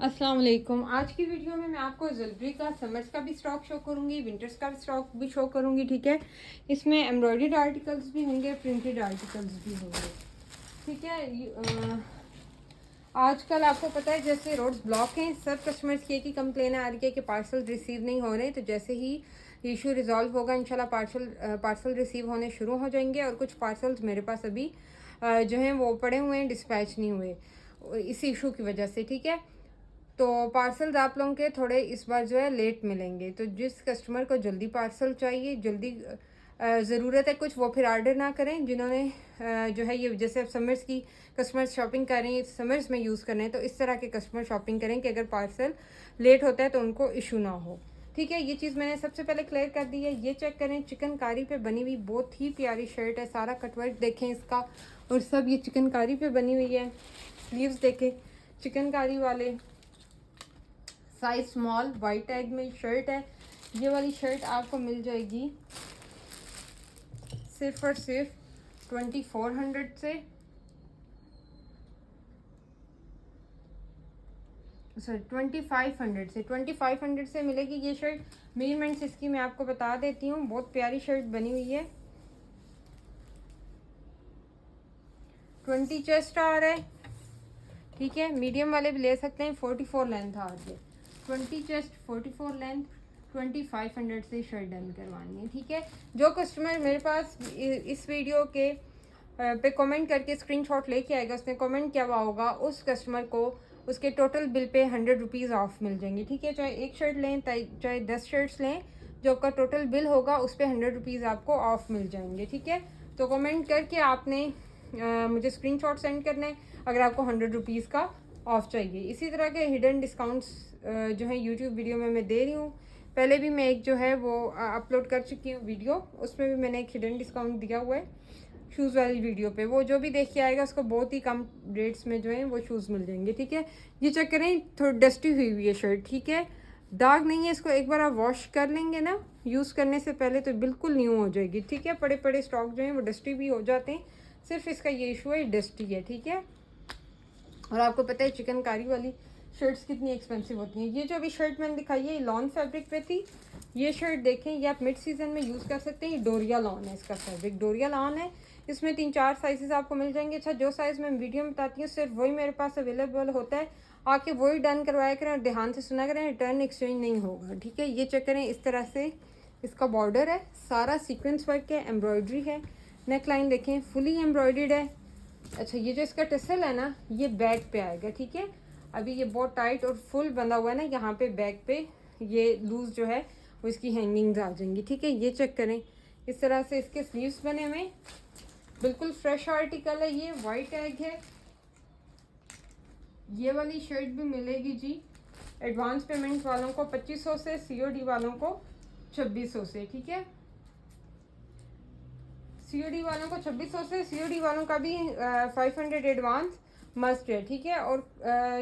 अस्सलाम वालेकुम। आज की वीडियो में मैं आपको ज्वेलरी का समर्स का भी स्टॉक शो करूंगी, विंटर्स का भी स्टॉक भी शो करूंगी। ठीक है, इसमें एम्ब्रॉयडर्ड आर्टिकल्स भी होंगे, प्रिंटेड आर्टिकल्स भी होंगे। ठीक है, आजकल आपको पता है जैसे रोड्स ब्लॉक हैं, सब कस्टमर्स की एक ही कंप्लेन आ रही है कि पार्सल रिसीव नहीं हो रहे। तो जैसे ही इशू रिजॉल्व होगा इंशाल्लाह पार्सल रिसीव होने शुरू हो जाएंगे। और कुछ पार्सल्स मेरे पास अभी जो हैं वो पड़े हुए हैं, डिस्पैच नहीं हुए इसी इशू की वजह से। ठीक है, तो पार्सल्स आप लोगों के थोड़े इस बार जो है लेट मिलेंगे। तो जिस कस्टमर को जल्दी पार्सल चाहिए, जल्दी ज़रूरत है कुछ, वो फिर ऑर्डर ना करें। जिन्होंने जो है ये जैसे अब समर्स की कस्टमर्स शॉपिंग कर रहे हैं, समर्स में यूज़ कर रहे हैं, तो इस तरह के कस्टमर शॉपिंग करें कि अगर पार्सल लेट होता है तो उनको इशू ना हो। ठीक है, ये चीज़ मैंने सबसे पहले क्लियर कर दी है। ये चेक करें, चिकनकारी पे बनी हुई बहुत ही प्यारी शर्ट है। सारा कटवर्क देखें इसका, और सब ये चिकनकारी पे बनी हुई है। स्लीव्स देखें चिकनकारी वाले, साइज स्मॉल, वाइट टैग में शर्ट है। ये वाली शर्ट आपको मिल जाएगी सिर्फ और सिर्फ 2400 से, सॉरी 2500 से मिलेगी ये शर्ट। मेजरमेंट्स इसकी मैं आपको बता देती हूँ, बहुत प्यारी शर्ट बनी हुई है। 20 चेस्ट आ रहा है। ठीक है, मीडियम वाले भी ले सकते हैं। 44 लेंथ आ रही है, 20 चेस्ट 44 लेंथ, 2500 से शर्ट डन करवानी है। ठीक है, जो कस्टमर मेरे पास इस वीडियो के पे कमेंट करके स्क्रीनशॉट लेके आएगा, उसने कमेंट किया हुआ होगा, उस कस्टमर को उसके total bill pay 100 rupees of मिल जाएंगे। ठीक है, चाहे एक शर्ट लें चाहे 10 शर्ट्स लें, जो आपका टोटल बिल होगा उस पर 100 रुपीज़ आपको ऑफ मिल जाएंगे। ठीक है, तो कमेंट करके आपने मुझे स्क्रीनशॉट सेंड करना है अगर आपको 100 रुपीज़ का ऑफ चाहिए। इसी तरह के हिडन डिस्काउंट्स जो है यूट्यूब वीडियो में मैं दे रही हूँ। पहले भी मैं एक जो है वो अपलोड कर चुकी हूँ वीडियो, उसमें भी मैंने एक हिडन डिस्काउंट दिया हुआ है शूज़ वाली वीडियो पे। वो जो भी देख के आएगा उसको बहुत ही कम रेट्स में जो है वो शूज़ मिल जाएंगे। ठीक है, ये चेक करें, थोड़ी डस्टी हुई हुई है शर्ट। ठीक है, दाग नहीं है, इसको एक बार आप वॉश कर लेंगे ना यूज़ करने से पहले तो बिल्कुल न्यू हो जाएगी। ठीक है, बड़े बड़े स्टॉक जो हैं वो डस्टी भी हो जाते हैं, सिर्फ इसका ये इशू है डस्टी है। ठीक है, और आपको पता है चिकनकारी वाली शर्ट्स कितनी एक्सपेंसिव होती हैं। ये जो अभी शर्ट मैंने दिखाई है ये लॉन फैब्रिक पे थी। ये शर्ट देखें, ये आप मिड सीजन में यूज़ कर सकते हैं। ये डोरिया लॉन है, इसका फैब्रिक डोरिया लॉन है। इसमें 3-4 साइजेस आपको मिल जाएंगे। अच्छा, जो साइज़ मैं मीडियम बताती हूँ सिर्फ वही मेरे पास अवेलेबल होता है, आके वही डन करवाया करें और ध्यान से सुना करें, रिटर्न एक्सचेंज नहीं होगा। ठीक है, ये चेक करें, इस तरह से इसका बॉर्डर है, सारा सीक्वेंस वर्क है, एम्ब्रॉयडरी है। नेक लाइन देखें, फुली एम्ब्रॉयडर्ड है। अच्छा, ये जो इसका टेसल है ना, ये बैक पे आएगा। ठीक है, अभी ये बहुत टाइट और फुल बंधा हुआ है ना, यहाँ पे बैक पे ये लूज जो है वो इसकी हैंगिंग्स आ जाएंगी। ठीक है, ये चेक करें, इस तरह से इसके स्लीव्स बने हुए, बिल्कुल फ्रेश आर्टिकल है। ये वाइट एग है। ये वाली शर्ट भी मिलेगी जी एडवांस पेमेंट वालों को 2500 से, COD वालों को 2600 से। ठीक है, COD वालों को 2600 से, COD वालों का भी 500 एडवांस मस्ट है। ठीक है, और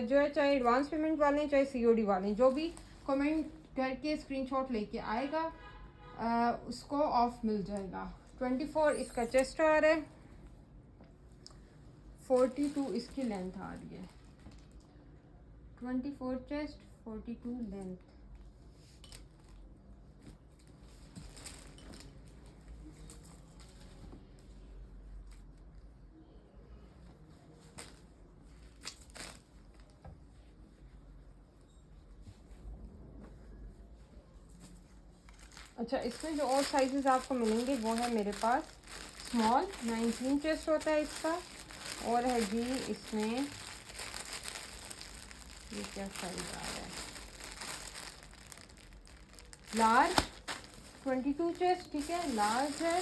जो है चाहे एडवांस पेमेंट वाले चाहे COD वाले, जो भी कमेंट करके स्क्रीनशॉट लेके आएगा उसको ऑफ मिल जाएगा। 24 इसका चेस्ट आ रहा है, 42 इसकी लेंथ आ रही है। 24 चेस्ट, 42 लेंथ। अच्छा, इसमें जो और साइजेस आपको मिलेंगे वो है मेरे पास स्मॉल 19 चेस्ट होता है इसका, और है जी इसमें ये क्या साइज आ रहा है, लार्ज 22 चेस्ट। ठीक है, लार्ज है,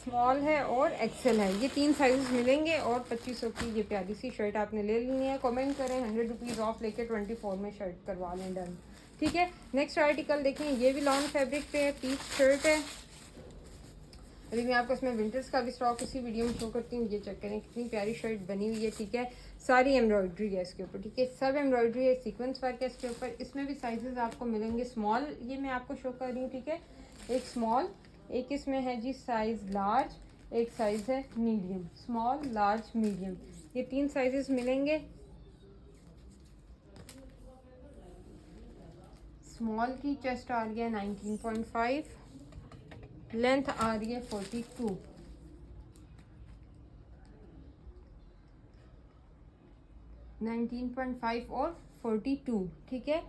स्मॉल है और एक्सेल है। ये 3 साइजेस मिलेंगे और 2500 की ये प्यारी सी शर्ट आपने ले लेनी है। कमेंट करें, 100 रुपीज़ ऑफ लेके 24 में शर्ट करवा लें, डन। ठीक है, नेक्स्ट आर्टिकल देखें, ये भी लॉन्ग फैब्रिक पे है, पीच शर्ट है। अभी मैं आपको इसमें विंटर्स का भी स्टॉक इसी वीडियो में शो करती हूँ। ये चेक करें, कितनी प्यारी शर्ट बनी हुई है। ठीक है, सारी एम्ब्रॉयडरी है इसके ऊपर। ठीक है, सब एम्ब्रॉयडरी है, सीक्वेंस वर्क है इसके ऊपर। इसमें भी साइजेस आपको मिलेंगे स्मॉल, ये मैं आपको शो कर रही हूँ। ठीक है, एक स्मॉल, एक इसमें है जी साइज लार्ज, एक साइज है मीडियम। स्मॉल, लार्ज, मीडियम, ये 3 साइजेस मिलेंगे। स्मॉल की चेस्ट आ रही है 19.5, लेंथ आ रही है 42, 19.5 और 42, ठीक है।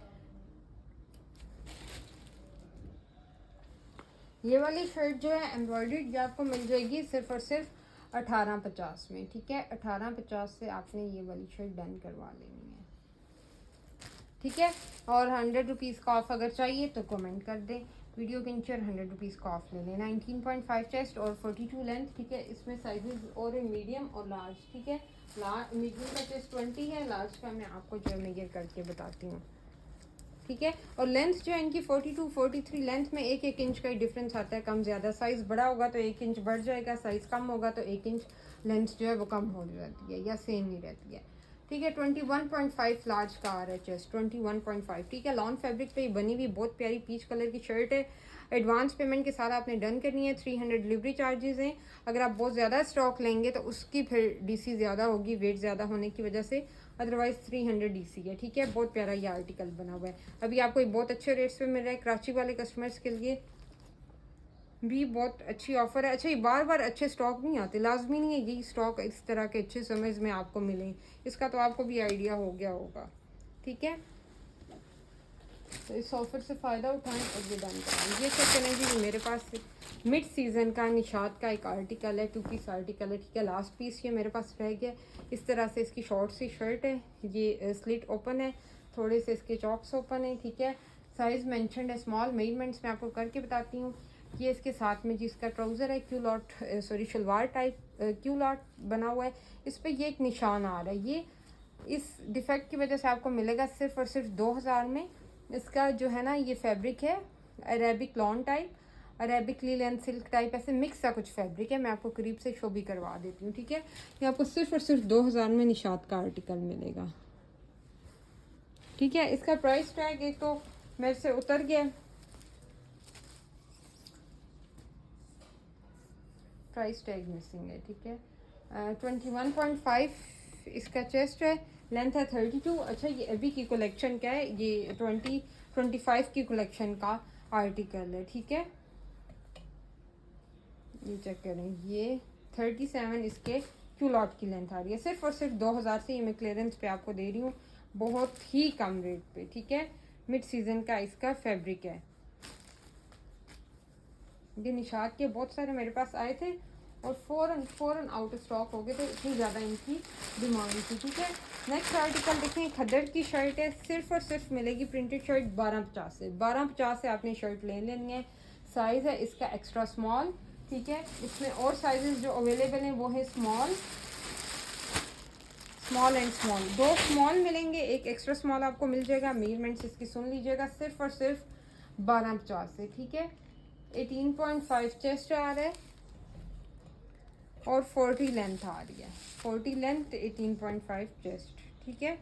ये वाली शर्ट जो है एम्ब्रॉयडर्ड जो आपको मिल जाएगी सिर्फ और सिर्फ 1850 में, ठीक है। 1850 से आपने ये वाली शर्ट डन करवा लेनी है, ठीक है। और 100 रुपीज़ का ऑफ अगर चाहिए तो कमेंट कर दें, वीडियो के नीचे 100 रुपीज़ का ऑफ ले लें। 19.5 चेस्ट और 42 लेंथ, ठीक है। इसमें साइजेस और मीडियम और लार्ज, ठीक है। मीडियम का चेस्ट 20 है, लार्ज का मैं आपको जो मेजर करके बताती हूँ, ठीक है। और लेंथ जो है इनकी 42 43 लेंथ में 1-1 इंच का ही डिफरेंस आता है, कम ज़्यादा। साइज़ बड़ा होगा तो 1 इंच बढ़ जाएगा, साइज़ कम होगा तो 1 इंच लेंथ जो है वो कम हो जाती है या सेम ही रहती है, ठीक है। 21.5 लार्ज का आ रहा है चेस्ट, 21.5, ठीक है। लॉन फैब्रिक पे बनी हुई बहुत प्यारी पीच कलर की शर्ट है। एडवांस पेमेंट के साथ आपने डन करनी है। 300 डिलीवरी चार्जेस हैं। अगर आप बहुत ज़्यादा स्टॉक लेंगे तो उसकी फिर डीसी ज़्यादा होगी, वेट ज़्यादा होने की वजह से, अदरवाइज़ 300 डीसी है, ठीक है। बहुत प्यारा ये आर्टिकल बना हुआ है, अभी आपको एक बहुत अच्छे रेट्स पे मिल रहा है। कराची वाले कस्टमर्स के लिए भी बहुत अच्छी ऑफर है। अच्छा, ये बार बार अच्छे स्टॉक नहीं आते, लाजमी नहीं है यही स्टॉक इस तरह के अच्छे समर्स में आपको मिलें, इसका तो आपको भी आइडिया हो गया होगा, ठीक है। तो इस ऑफर से फ़ायदा उठाएं और ये डन कराएं। ये चेक करें जी, मेरे पास मिड सीज़न का निशात का एक आर्टिकल है, 2 पीस आर्टिकल है, ठीक है। लास्ट पीस ये मेरे पास रह गया। इस तरह से इसकी शॉर्ट सी शर्ट है, ये स्लिट ओपन है, थोड़े से इसके चॉक्स ओपन है, ठीक है। साइज़ मेंशन्ड है स्मॉल। मेजरमेंट्स मैं आपको करके बताती हूँ। ये इसके साथ में जिसका ट्राउज़र है culotte, sorry shalwar type culotte बना हुआ है, इस पर ये एक निशान आ रहा है। ये इस डिफेक्ट की वजह से आपको मिलेगा सिर्फ और सिर्फ 2000 में। इसका जो है ना ये फैब्रिक है Arabic lawn type, Arabic linen silk type, ऐसे मिक्स सा कुछ फैब्रिक है। मैं आपको करीब से शो भी करवा देती हूँ, ठीक है। ये आपको सिर्फ और सिर्फ 2000 में निशात का आर्टिकल मिलेगा, ठीक है। इसका प्राइस टैग एक तो मेरे से उतर गया, प्राइस टैग मिसिंग है, ठीक है। 21.5 इसका चेस्ट है, लेंथ है 32। अच्छा, ये अभी की कलेक्शन का है, ये 2025 की कलेक्शन का आर्टिकल है, ठीक है। ये चेक करें, ये 37 इसके क्यूलॉट की लेंथ आ रही है। सिर्फ और सिर्फ 2000 से ये मैं क्लियरेंस पे आपको दे रही हूँ, बहुत ही कम रेट पे, ठीक है। मिड सीजन का इसका फैब्रिक है। ये निशात के बहुत सारे मेरे पास आए थे और फ़ौरन आउट ऑफ स्टॉक हो गए, तो इतनी ज़्यादा इनकी डिमांड थी, ठीक है। नेक्स्ट आर्टिकल देखें, खद्दड़ की शर्ट है, सिर्फ और सिर्फ मिलेगी प्रिंटेड शर्ट 1250 से। 1250 से आपने शर्ट ले लेनी है। साइज़ है इसका एक्स्ट्रा स्मॉल, ठीक है। इसमें और साइजेस जो अवेलेबल हैं वो है स्मॉल एंड स्मॉल। 2 स्मॉल मिलेंगे, एक एक्स्ट्रा स्मॉल आपको मिल जाएगा। मेजरमेंट्स इसकी सुन लीजिएगा, सिर्फ और सिर्फ 1250 से, ठीक है। 18.5 चेस्ट आ रहा है और 40 लेंथ आ रही है, 40 लेंथ 18.5 चेस्ट, ठीक है।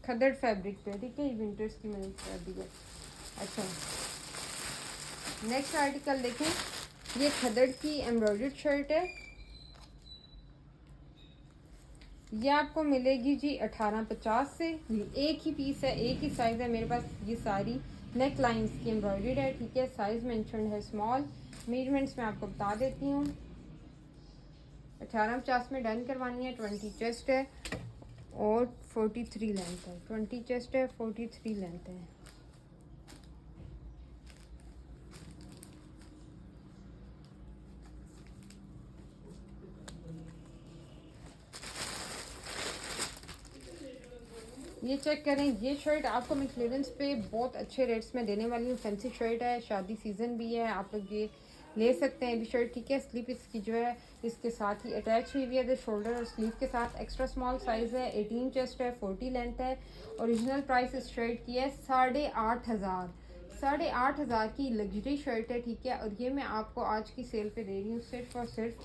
खद्दड़ फैब्रिक पे, ठीक है। विंटर्स की मैंने कर दी है। अच्छा, नेक्स्ट आर्टिकल देखें, ये खद्दड़ की एम्ब्रॉयडर्ड शर्ट है। ये आपको मिलेगी जी 1850 से। एक ही पीस है, एक ही साइज़ है मेरे पास। ये सारी नेक लाइन्स की एम्ब्रॉयडर्ड है, ठीक है। साइज़ मेंशन है स्मॉल। मेजरमेंट्स मैं आपको बता देती हूँ। 1850 में डन करवानी है। 20 चेस्ट है और 43 लेंथ है। 20 चेस्ट है, 43 लेंथ है। ये चेक करें, ये शर्ट आपको मैं क्लियरेंस पे बहुत अच्छे रेट्स में देने वाली हूँ। फैंसी शर्ट है, शादी सीज़न भी है, आप लोग ये ले सकते हैं अभी शर्ट, ठीक है। स्लीव इसकी जो है इसके साथ ही अटैच हुई है, शोल्डर और स्लीव के साथ। एक्स्ट्रा स्मॉल साइज़ है, 18 चेस्ट है, 40 लेंथ है। ओरिजिनल प्राइस इस शर्ट की है 8,500, 8,500 की लग्जरी शर्ट है, ठीक है। और ये मैं आपको आज की सेल पे दे रही हूँ सिर्फ और सिर्फ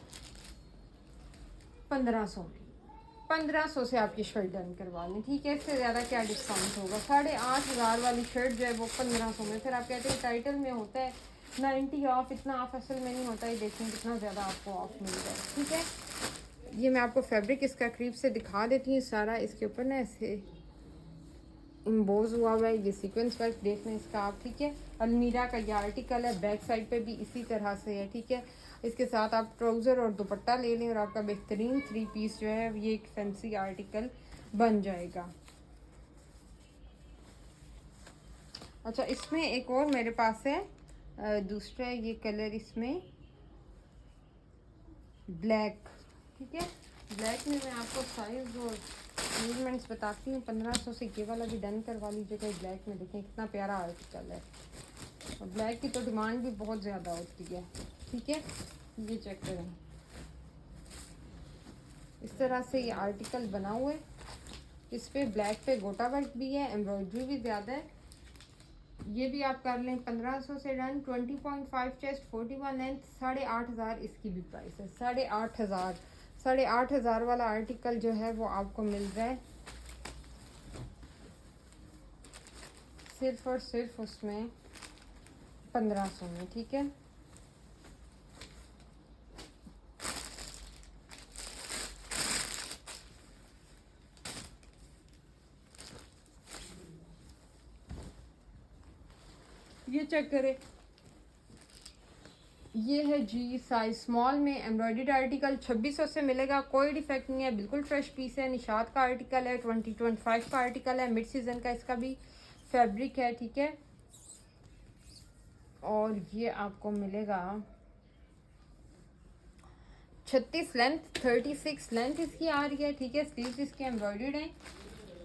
1500 में। 1500 से आप ये शर्ट डन करवा लें, ठीक है। इससे ज़्यादा क्या डिस्काउंट होगा। 8,500 वाली शर्ट जो है वो 1500 में। फिर आप कहते हैं टाइटल में होता है 90 ऑफ, इतना ऑफ असल में नहीं होता है। देखें कितना ज़्यादा आपको ऑफ मिल रहा है, ठीक है। ये मैं आपको फैब्रिक इसका करीब से दिखा देती हूँ सारा। इसके ऊपर ना ऐसे इम्बोज हुआ हुआ है, ये सीक्वेंस वर्क देखना इसका आप, ठीक है। अलमीरा का ये आर्टिकल है, बैक साइड पे भी इसी तरह से है, ठीक है। इसके साथ आप ट्राउज़र और दुपट्टा ले लें और आपका बेहतरीन 3 पीस जो है ये एक फैंसी आर्टिकल बन जाएगा। अच्छा, इसमें एक और मेरे पास है दूसरा ये कलर, इसमें ब्लैक, ठीक है। ब्लैक में मैं आपको साइज़ और मेजरमेंट्स बताती हूँ। 1500 से ये वाला भी डन करवा लीजिएगा। ब्लैक में देखें कितना प्यारा आर्टिकल है, और ब्लैक की तो डिमांड भी बहुत ज़्यादा होती है, ठीक है। ये चेक करें, इस तरह से ये आर्टिकल बना हुआ है। इस पे ब्लैक पे गोटा वर्क भी है, एम्ब्रॉयडरी भी ज़्यादा है। ये भी आप कर लें 1500 से डन। 20.5 चेस्ट, 41 लेंथ, 8500 इसकी भी प्राइस है। 8500 वाला आर्टिकल जो है वो आपको मिल रहा है सिर्फ और सिर्फ उसमें 1500 में, ठीक है। ये चेक करें, ये है जी साइज स्मॉल में एम्ब्रॉयडर्ड आर्टिकल, 2600 से मिलेगा। कोई डिफेक्ट नहीं है, बिल्कुल फ्रेश पीस है। निशात का आर्टिकल है, 2025 का आर्टिकल है, मिड सीजन का इसका भी फैब्रिक है, ठीक है। और ये आपको मिलेगा 36 लेंथ, 36 लेंथ इसकी आ रही है, ठीक है। स्लीव्स इसके एम्ब्रॉयडर्ड हैं,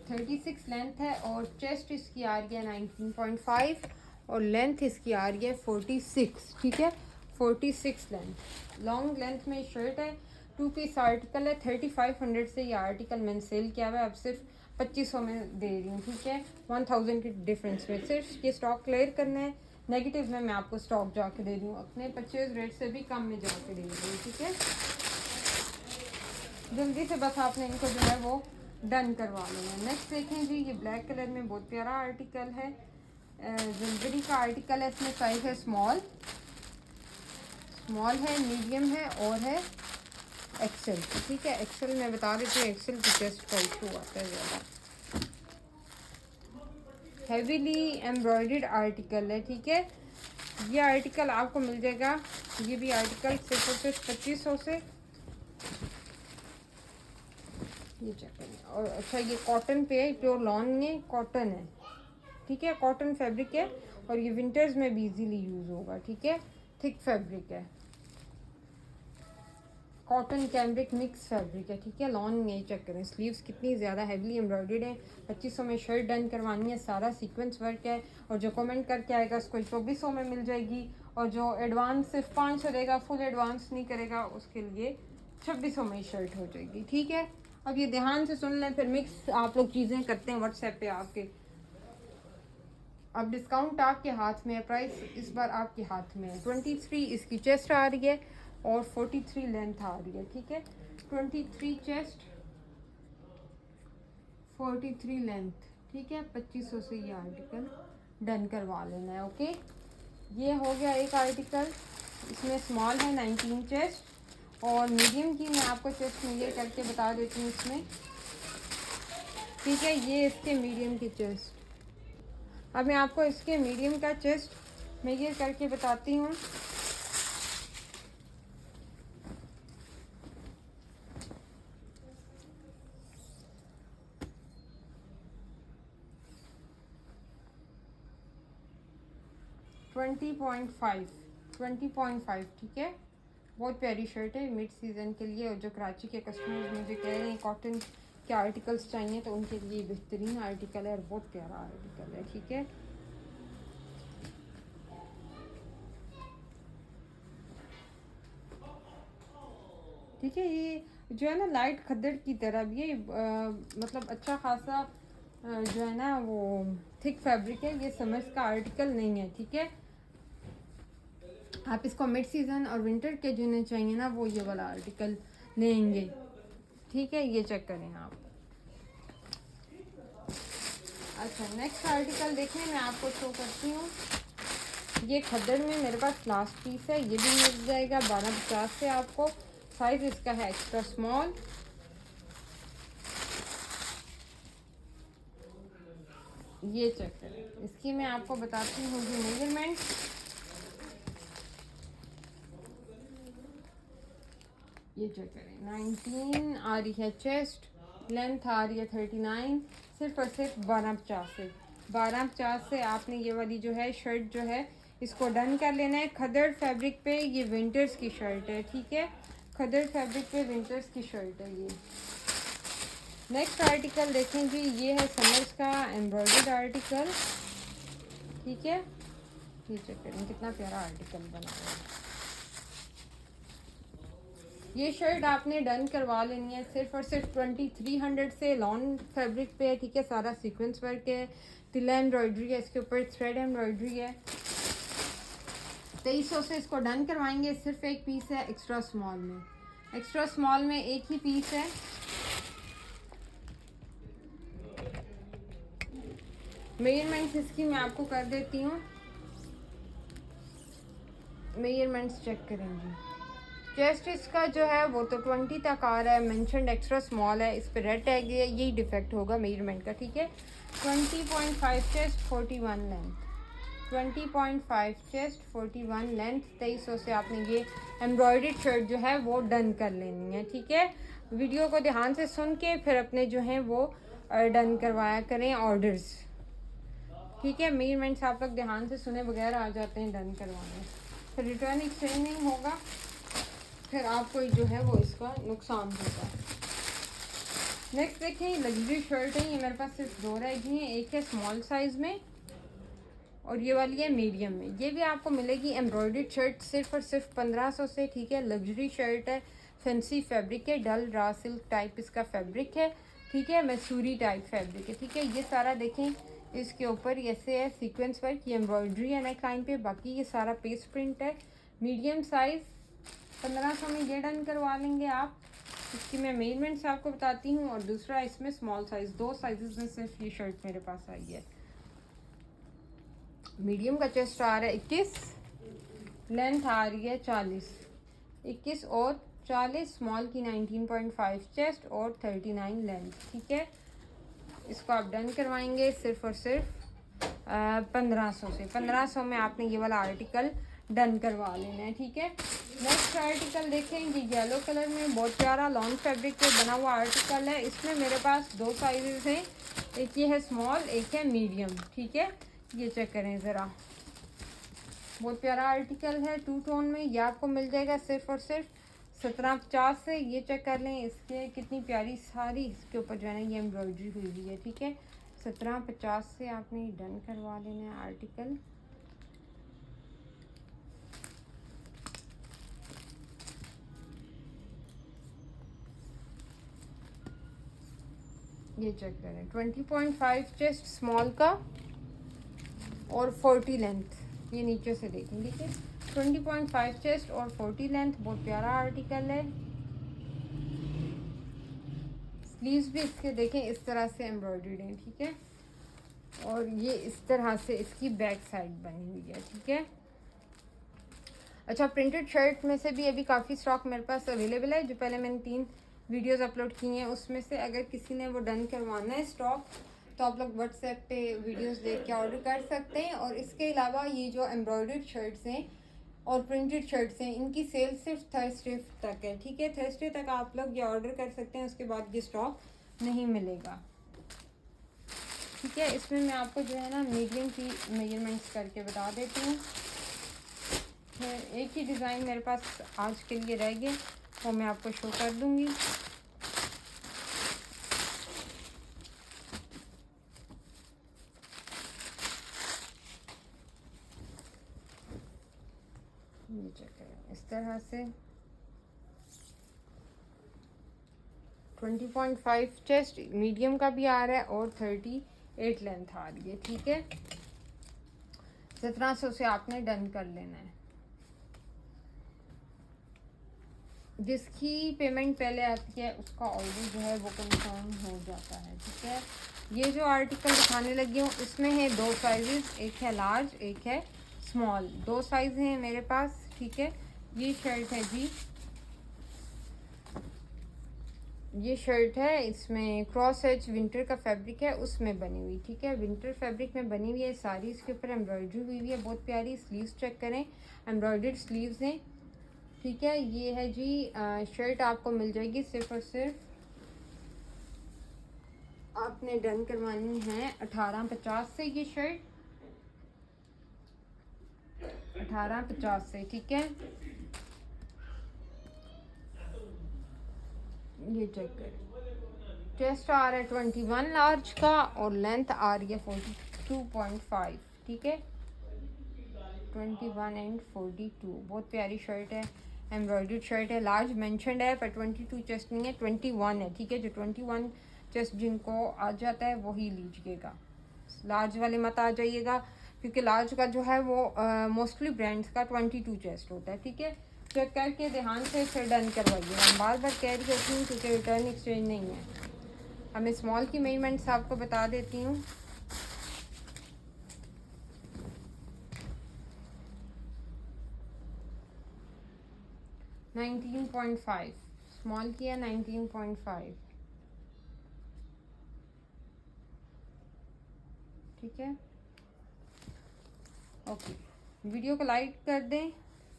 36 लेंथ है, और चेस्ट इसकी आ रही है 19.5, और लेंथ इसकी आ रही है 46, ठीक है। 46 लेंथ, लॉन्ग लेंथ में शर्ट है। 2 पीस आर्टिकल है। 3500 से ये आर्टिकल मैंने सेल किया हुआ है, अब सिर्फ 2500 में दे रही हूँ, ठीक है। 1000 के डिफरेंस में सिर्फ ये स्टॉक क्लियर करना है। नेगेटिव में मैं आपको स्टॉक जाके दे दूँ, अपने परचेज रेट से भी कम में जाके दे दूँ, ठीक है। जल्दी से बस आपने इनको जो है वो डन करवा लेना है। नेक्स्ट देखें जी, ये ब्लैक कलर में बहुत प्यारा आर्टिकल है, जलबरी का आर्टिकल है। इसमें साइज है स्मॉल है, मीडियम है और है एक्सेल, ठीक है। एक्सेल मैं बता देती हूँ, एक्सेल की चेस्ट का इशू आता है ज़्यादा। हैवीली एम्ब्रॉयडर्ड आर्टिकल है, ठीक है। ये आर्टिकल आपको मिल जाएगा, ये भी आर्टिकल सिर्फ और सिर्फ 2500 से। ये चेक करें, और अच्छा ये कॉटन पे है, प्योर लॉन में कॉटन है, ठीक है। कॉटन फैब्रिक है, और ये विंटर्स में भी इजीली यूज़ होगा, ठीक है। थिक फैब्रिक है, कॉटन कैम्ब्रिक मिक्स फैब्रिक है, ठीक है। लॉन में ये चेक करें, स्लीव्स कितनी ज़्यादा हैवीली एम्ब्रॉयडर्ड है। 2500 में शर्ट डन करवानी है, सारा सीक्वेंस वर्क है। और जो कमेंट करके आएगा उसको 2400 में मिल जाएगी, और जो एडवांस सिर्फ 500 देगा, फुल एडवांस नहीं करेगा, उसके लिए 2600 में शर्ट हो जाएगी, ठीक है। अब ये ध्यान से सुन लें, फिर मिक्स आप लोग चीज़ें करते हैं व्हाट्सएप पे आपके। अब डिस्काउंट आपके हाथ में है, प्राइस इस बार आपके हाथ में है। 23 इसकी चेस्ट आ रही है, और 43 लेंथ आ रही है, ठीक है। 23 चेस्ट, 43 लेंथ, ठीक है। 2500 से ये आर्टिकल डन करवा लेना है, ओके। ये हो गया एक आर्टिकल, इसमें स्मॉल है 19 चेस्ट, और मीडियम की मैं आपको चेस्ट मेजर करके बता देती हूँ इसमें, ठीक है। ये इसके मीडियम की चेस्ट, अब मैं आपको इसके मीडियम का चेस्ट मेजर करके बताती हूँ। ट्वेंटी पॉइंट फाइव, ठीक है। बहुत प्यारी शर्ट है मिड सीज़न के लिए, और जो कराची के कस्टमर्स मुझे कह रहे हैं कॉटन के आर्टिकल्स चाहिए, तो उनके लिए बेहतरीन आर्टिकल है, और बहुत प्यारा आर्टिकल है, ठीक है। ठीक है, ये जो है ना लाइट खद्दड़ की तरह भी है, मतलब अच्छा खासा जो है ना वो थिक फैब्रिक है। ये समर्स का आर्टिकल नहीं है, ठीक है। आप इसको मिड सीज़न और विंटर के जिन्हें चाहिए ना, वो ये वाला आर्टिकल लेंगे, ठीक है। ये चेक करें आप। अच्छा, नेक्स्ट आर्टिकल देखें, मैं आपको शो करती हूँ। ये खद्दड़ में मेरे पास लास्ट पीस है, ये भी मिल जाएगा 1250 से आपको। साइज इसका है एक्स्ट्रा स्मॉल, ये चेक करें, इसकी मैं आपको बताती हूँ जी मेजरमेंट। ये चेक करें, 19 आ रही है चेस्ट, लेंथ आ रही है 39, सिर्फ और सिर्फ 1250 से। 1250 से आपने ये वाली जो है शर्ट जो है इसको डन कर लेना है। खदर फैब्रिक पे ये विंटर्स की शर्ट है, ठीक है, खदर फैब्रिक पे विंटर्स की शर्ट है ये। नेक्स्ट आर्टिकल देखें जी, ये है समर्स का एम्ब्रॉयडर्ड आर्टिकल, ठीक है। ये चेक करें कितना प्यारा आर्टिकल बना हुआ है। ये शर्ट आपने डन करवा लेनी है सिर्फ और सिर्फ 2300 से। लॉन फैब्रिक पे है, ठीक है, सारा सीक्वेंस वर्क है, तिला एम्ब्रॉयडरी है, इसके ऊपर थ्रेड एम्ब्रॉयडरी है। 2300 से इसको डन करवाएंगे। सिर्फ एक पीस है एक्स्ट्रा स्मॉल में, एक्स्ट्रा स्मॉल में एक ही पीस है। मेजरमेंट्स इसकी मैं आपको कर देती हूँ, मेजरमेंट्स चेक करेंगे। चेस्ट इसका जो है वो तो 20 तक आ रहा है, मेंशनड एक्स्ट्रा स्मॉल है, इस पर रेड टैग है, यही डिफेक्ट होगा मेजरमेंट का, ठीक है। 20.5 चेस्ट 41 लेंथ, 20.5 चेस्ट 41 लेंथ। 2300 से आपने ये एम्ब्रॉयडर्ड शर्ट जो है वो डन कर लेनी है, ठीक है। वीडियो को ध्यान से सुन के फिर अपने जो हैं वो डन करवाया करें ऑर्डर्स, ठीक है। मेजरमेंट्स आप लोग ध्यान से सुने बगैर आ जाते हैं डन करवाने, फिर रिटर्न एक्सचेंज नहीं होगा, फिर आपको जो है वो इसका नुकसान होगा। नेक्स्ट देखें, लग्जरी शर्ट है, ये मेरे पास सिर्फ दो रह गई हैं। एक है स्मॉल साइज़ में और ये वाली है मीडियम में। ये भी आपको मिलेगी एम्ब्रॉयडर्ड शर्ट सिर्फ और सिर्फ 1500 से, ठीक है। लग्जरी शर्ट है, फैंसी फैब्रिक है, डल रा सिल्क टाइप इसका फैब्रिक है, ठीक है, मैसूरी टाइप फैब्रिक है, ठीक है। ये सारा देखें इसके ऊपर ऐसे है सीक्वेंस वर्क, ये एम्ब्रॉयडरी है नेक लाइन पे, बाकी ये सारा पेस्ट प्रिंट है। मीडियम साइज़ 1500 में ये डन करवा लेंगे आप। इसकी मैं मेजरमेंट्स आपको बताती हूँ, और दूसरा इसमें स्मॉल साइज़, दो साइजेस में सिर्फ ये शर्ट मेरे पास आई है। मीडियम का चेस्ट आ रहा है 21, लेंथ आ रही है 40, 21 और 40। स्मॉल की 19.5 चेस्ट और 39 लेंथ, ठीक है। इसको आप डन करवाएंगे सिर्फ और सिर्फ 1500 से। 1500 में आपने ये वाला आर्टिकल डन करवा लेना है, ठीक है। नेक्स्ट आर्टिकल देखें, ये येलो कलर में बहुत प्यारा लॉन्ग फैब्रिक पे बना हुआ आर्टिकल है। इसमें मेरे पास दो साइजेस हैं, एक ये है स्मॉल, एक है मीडियम, ठीक है। ये चेक करें ज़रा, बहुत प्यारा आर्टिकल है, टू टोन में। ये आपको मिल जाएगा सिर्फ और सिर्फ 1750 से। ये चेक कर लें इसके कितनी प्यारी सारी इसके ऊपर जो है ना ये एम्ब्रॉयडरी हुई हुई है, ठीक है। 1750 से आपने डन करवा लेना है आर्टिकल। ये चेक करें, 20.5 चेस्ट स्मॉल का और 40 लेंथ, ये नीचे से देखें, ठीक है। 20.5 चेस्ट और 40 लेंथ, बहुत प्यारा आर्टिकल है। स्लीव्स भी इसके देखें इस तरह से एम्ब्रॉयडर्ड हैं, ठीक है। और ये इस तरह से इसकी बैक साइड बनी हुई है, ठीक है। अच्छा, प्रिंटेड शर्ट में से भी अभी काफ़ी स्टॉक मेरे पास अवेलेबल है। जो पहले मैंने 3 वीडियोस अपलोड की हैं उसमें से अगर किसी ने वो डन करवाना है स्टॉक, तो आप लोग व्हाट्सएप पे वीडियोस देख के ऑर्डर कर सकते हैं। और इसके अलावा ये जो एम्ब्रॉयडर्ड शर्ट्स हैं और प्रिंटेड शर्ट्स हैं, इनकी सेल सिर्फ थर्सडे तक है, ठीक है। थर्सडे तक आप लोग ये ऑर्डर कर सकते हैं, उसके बाद ये स्टॉक नहीं मिलेगा, ठीक है। इसमें मैं आपको जो है ना मीडियम की मेजरमेंट्स करके बता देती हूँ। एक ही डिज़ाइन मेरे पास आज के लिए रह गया, वो मैं आपको शो कर दूँगी। ये चेक करें इस तरह से 20.5 चेस्ट मीडियम का भी आ रहा है और 38 लेंथ आ रही है, ठीक है। 1700 से आपने डन कर लेना है। जिसकी पेमेंट पहले आती है उसका ऑर्डर जो है वो कंफर्म हो जाता है, ठीक है। ये जो आर्टिकल दिखाने लगी हूँ इसमें है दो साइजेस, एक है लार्ज एक है स्मॉल, दो साइज हैं मेरे पास, ठीक है। ये शर्ट है जी, ये शर्ट है, इसमें क्रॉस एज विंटर का फैब्रिक है, उसमें बनी हुई, ठीक है, विंटर फैब्रिक में बनी हुई है सारी। इसके ऊपर एम्ब्रॉयडरी हुई हुई है बहुत प्यारी। स्लीव्स चेक करें, एम्ब्रॉयडर्ड स्लीव्स हैं, ठीक है। ये है जी शर्ट आपको मिल जाएगी सिर्फ और सिर्फ आपने डन करवानी है 1850 से। ये शर्ट 1850 से, ठीक है। ये चेक करें, चेस्ट आ रहा है 21 लार्ज का और लेंथ आ रही है 42.5, ठीक है। 21 एंड 42, बहुत प्यारी शर्ट है, एम्ब्रॉयडर्ड शर्ट है। लार्ज मेंशनड है पर 22 चेस्ट नहीं है, 21 है, ठीक है। जो 21 चेस्ट जिनको आ जाता है वही लीजिएगा, लार्ज वाले मत आ जाइएगा, क्योंकि लार्ज का जो है वो मोस्टली ब्रांड्स का 22 चेस्ट होता है, ठीक है। चेक करके ध्यान से फिर डन करवाइएगा। हम बार बार कह रही होती हूँ क्योंकि रिटर्न एक्सचेंज नहीं है। अब मैं स्मॉल की मेजरमेंट्स आपको बता देती हूँ। नाइनटीन पॉइंट फाइव स्मॉल की है, 19.5, ठीक है। ओके, वीडियो को लाइक कर दें,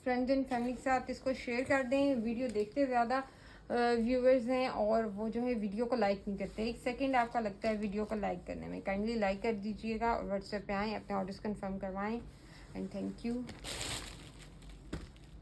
फ्रेंड्स एंड फैमिली के साथ इसको शेयर कर दें। वीडियो देखते ज़्यादा व्यूअर्स हैं और वो जो है वीडियो को लाइक नहीं करते। 1 सेकंड आपका लगता है वीडियो को लाइक करने में, काइंडली लाइक कर दीजिएगा और व्हाट्सएप पे आएँ, अपने ऑर्डर्स कंफर्म करवाएं। And thank you.